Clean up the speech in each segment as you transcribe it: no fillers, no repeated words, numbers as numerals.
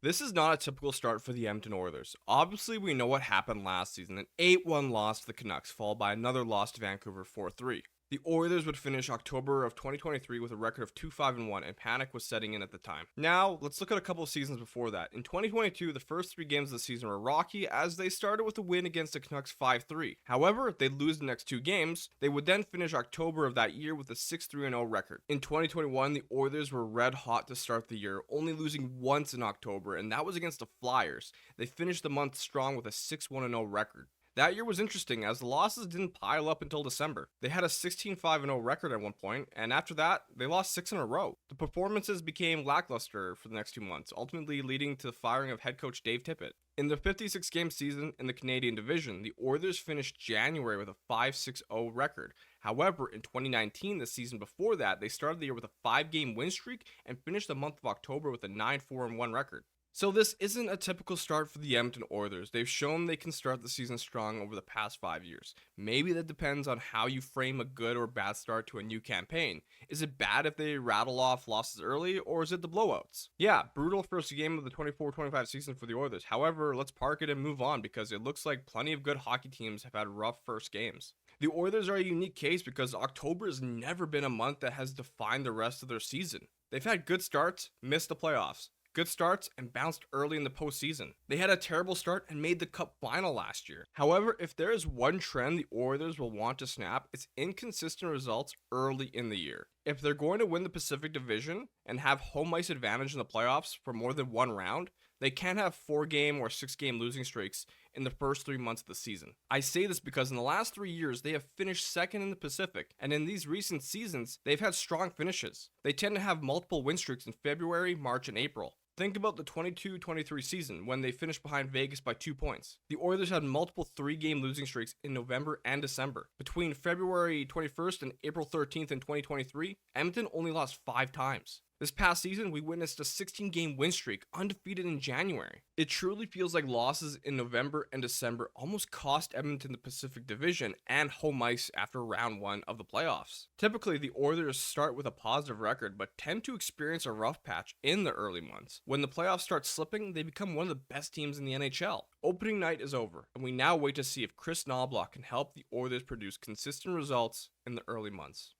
This is not a typical start for the Edmonton Oilers. Obviously, we know what happened last season, an 8-1 loss to the Canucks, followed by another loss to Vancouver 4-3. The Oilers would finish October of 2023 with a record of 2-5-1, and panic was setting in at the time. Now, let's look at a couple of seasons before that. In 2022, the first 3 games of the season were rocky, as they started with a win against the Canucks 5-3. However, if they'd lose the next 2 games, they would then finish October of that year with a 6-3-0 record. In 2021, the Oilers were red hot to start the year, only losing once in October, and that was against the Flyers. They finished the month strong with a 6-1-0 record. That year was interesting as the losses didn't pile up until December. They had a 16-5-0 record at one point, and after that, they lost 6 in a row. The performances became lackluster for the next 2 months, ultimately leading to the firing of head coach Dave Tippett. In the 56-game season in the Canadian division, the Oilers finished January with a 5-6-0 record. However, in 2019, the season before that, they started the year with a 5-game win streak and finished the month of October with a 9-4-1 record. So this isn't a typical start for the Edmonton Oilers. They've shown they can start the season strong over the past 5 years. Maybe that depends on how you frame a good or bad start to a new campaign. Is it bad if they rattle off losses early, or is it the blowouts? Yeah, brutal first game of the 24-25 season for the Oilers. However, let's park it and move on because it looks like plenty of good hockey teams have had rough first games. The Oilers are a unique case because October has never been a month that has defined the rest of their season. They've had good starts, missed the playoffs. Good starts, and bounced early in the postseason. They had a terrible start and made the Cup final last year. However, if there is one trend the Oilers will want to snap, it's inconsistent results early in the year. If they're going to win the Pacific Division and have home ice advantage in the playoffs for more than one round, they can't have 4-game or 6-game losing streaks in the first 3 months of the season. I say this because in the last 3 years, they have finished second in the Pacific, and in these recent seasons, they've had strong finishes. They tend to have multiple win streaks in February, March, and April. Think about the 22-23 season when they finished behind Vegas by 2 points. The Oilers had multiple 3-game losing streaks in November and December. Between February 21st and April 13th in 2023, Edmonton only lost 5 times. This past season, we witnessed a 16-game win streak, undefeated in January. It truly feels like losses in November and December almost cost Edmonton the Pacific Division and home ice after round 1 of the playoffs. Typically, the Oilers start with a positive record, but tend to experience a rough patch in the early months. When the playoffs start slipping, they become one of the best teams in the NHL. Opening night is over, and we now wait to see if Chris Knoblauch can help the Oilers produce consistent results in the early months.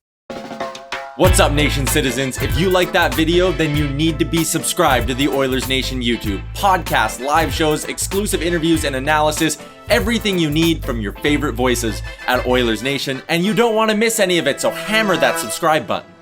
What's up, Nation citizens? If you like that video, then you need to be subscribed to the Oilers Nation YouTube. Podcasts, live shows, exclusive interviews, and analysis. Everything you need from your favorite voices at Oilers Nation. And you don't want to miss any of it, so hammer that subscribe button.